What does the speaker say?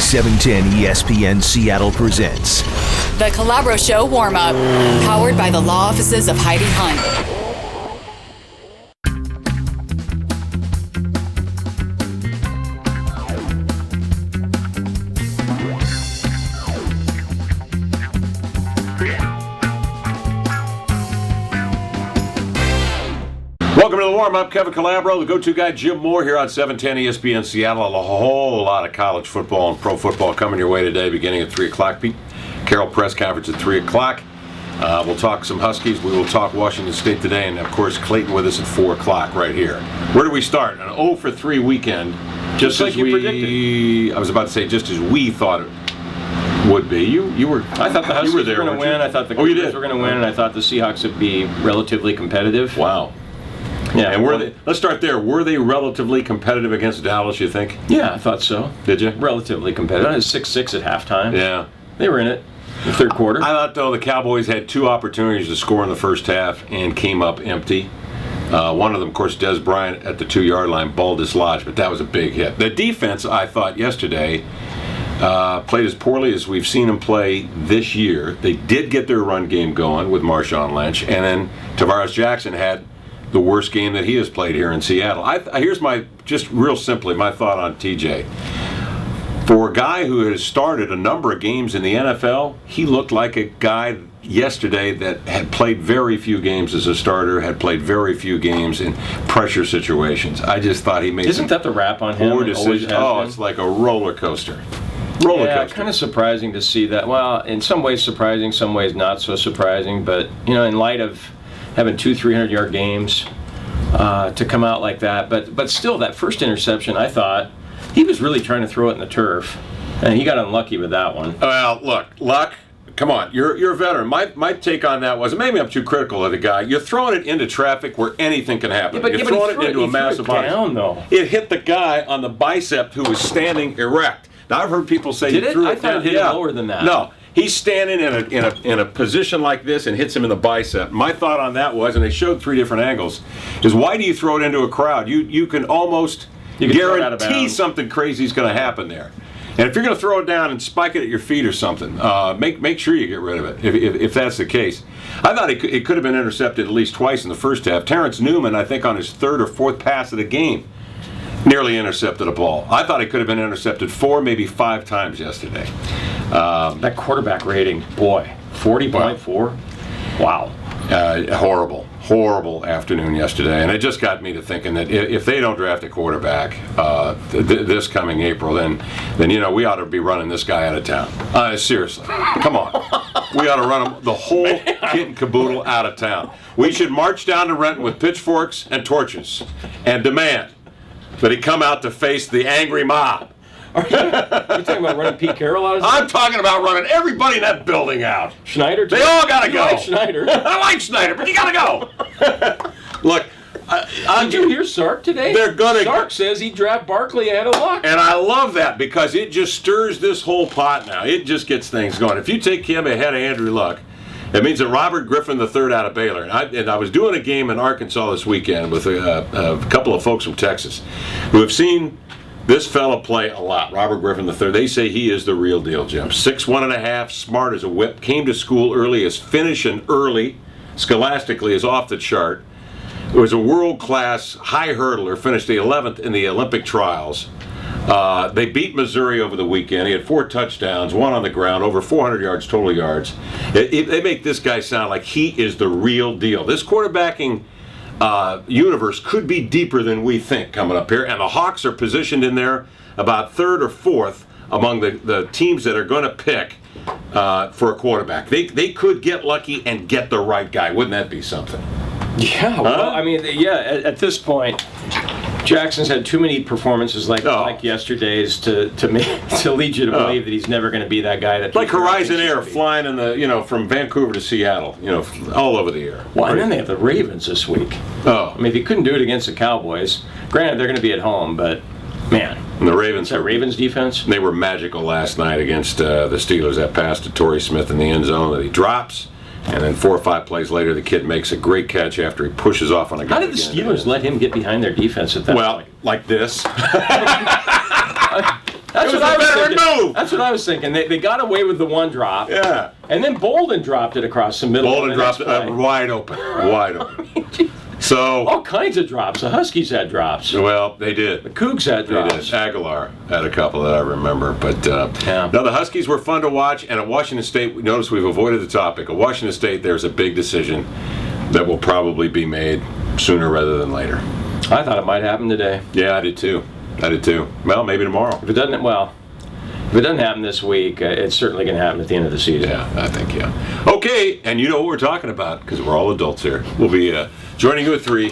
710 ESPN Seattle presents The Calabro Show warm-up, powered by the law offices of Heidi Hunt. Welcome to the warm-up. Kevin Calabro, the go-to guy, Jim Moore here on 710 ESPN Seattle. A whole lot of college football and pro football coming your way today, beginning at 3 o'clock. Pete Carroll press conference at 3 o'clock. We'll talk some Huskies. We will talk Washington State today. And, of course, Clayton with us at 4 o'clock right here. Where do we start? An 0-for-3 weekend. Just like you predicted. I was about to say, just as we thought it would be. You were. I thought the Huskies were going to win. I thought the Cowboys were going to win. And I thought the Seahawks would be relatively competitive. Wow. Yeah, and let's start there. Were they relatively competitive against Dallas, you think? Yeah, I thought so. Did you? Relatively competitive. It was 6-6 at halftime. Yeah. They were in it in the third quarter. I thought, though, the Cowboys had two opportunities to score in the first half and came up empty. One of them, of course, Des Bryant at the 2-yard line, ball dislodged, but that was a big hit. The defense, I thought, yesterday played as poorly as we've seen them play this year. They did get their run game going with Marshawn Lynch, and then Tarvaris Jackson had the worst game that he has played here in Seattle. Here's just real simply, my thought on TJ. For a guy who has started a number of games in the NFL, he looked like a guy yesterday that had played very few games as a starter, had played very few games in pressure situations. I just thought he made Isn't that the rap on him? poor decisions. Oh, it's like a roller coaster. Yeah, kind of surprising to see that. Well, in some ways surprising, some ways not so surprising. But, in light of having 300-yard games to come out like that. But still, that first interception, I thought, he was really trying to throw it in the turf. And he got unlucky with that one. Well, look, luck, come on, you're a veteran. My take on that was, maybe I'm too critical of the guy, you're throwing it into traffic where anything can happen. You're throwing it into a massive body. It hit the guy on the bicep who was standing erect. Now, I've heard people say Did he it? threw I it thought down. it hit him lower than that. No. He's standing in a position like this and hits him in the bicep. My thought on that was, and they showed 3 different angles, is why do you throw it into a crowd? You can almost guarantee something crazy is going to happen there. And if you're going to throw it down and spike it at your feet or something, make sure you get rid of it, if that's the case. I thought it could have been intercepted at least twice in the first half. Terrence Newman, I think on his 3rd or 4th pass of the game, nearly intercepted a ball. I thought it could have been intercepted 4, maybe 5 times yesterday. That quarterback rating, boy, 40.4. Wow. Horrible afternoon yesterday. And it just got me to thinking that if they don't draft a quarterback this coming April, then we ought to be running this guy out of town. Seriously. Come on. We ought to run him, the whole kit and caboodle out of town. We should march down to Renton with pitchforks and torches and demand that he come out to face the angry mob. Are you talking about running Pete Carroll out? I'm talking about running everybody in that building out. Schneider? They all got to go. I like Schneider. I like Schneider, but you got to go. Look. Did you hear Sark today? Sark says he'd draft Barkley ahead of Luck. And I love that because it just stirs this whole pot now. It just gets things going. If you take him ahead of Andrew Luck, it means that Robert Griffin III out of Baylor, and I was doing a game in Arkansas this weekend with a couple of folks from Texas who have seen this fella play a lot, Robert Griffin III. They say he is the real deal, Jim. 6'1.5", smart as a whip, came to school early, is finishing early, scholastically is off the chart. Was a world-class high hurdler, finished the 11th in the Olympic trials. They beat Missouri over the weekend. He had 4 touchdowns, 1 on the ground, over 400 yards, total yards. They make this guy sound like he is the real deal. This quarterbacking universe could be deeper than we think coming up here, and the Hawks are positioned in there about 3rd or 4th among the teams that are going to pick for a quarterback. They could get lucky and get the right guy. Wouldn't that be something? Yeah, well, at this point, Jackson's had too many performances like yesterday's to lead you to believe that he's never going to be that guy. Like Horizon Air flying in the from Vancouver to Seattle, all over the air. Well, and then they have the Ravens this week. Oh, if he couldn't do it against the Cowboys, granted they're going to be at home, but man, and the Ravens. That Ravens defense. They were magical last night against the Steelers. That pass to Torrey Smith in the end zone that he drops. And then 4 or 5 plays later, the kid makes a great catch after he pushes off on a guy. How did the Steelers let him get behind their defense at that point? Well, like this. That's what I was thinking. move. That's what I was thinking. They got away with the one drop. Yeah. And then Bolden dropped it across the middle. Bolden dropped it wide open. Wide open. So all kinds of drops. The Huskies had drops. Well, they did. The Cougs had drops. They did. Aguilar had a couple that I remember. But no, the Huskies were fun to watch. And at Washington State, notice we've avoided the topic. At Washington State, there's a big decision that will probably be made sooner rather than later. I thought it might happen today. Yeah, I did too. Well, maybe tomorrow. If it doesn't happen this week, it's certainly going to happen at the end of the season. Yeah, I think, yeah. Okay, and you know what we're talking about because we're all adults here. We'll be joining you at 3.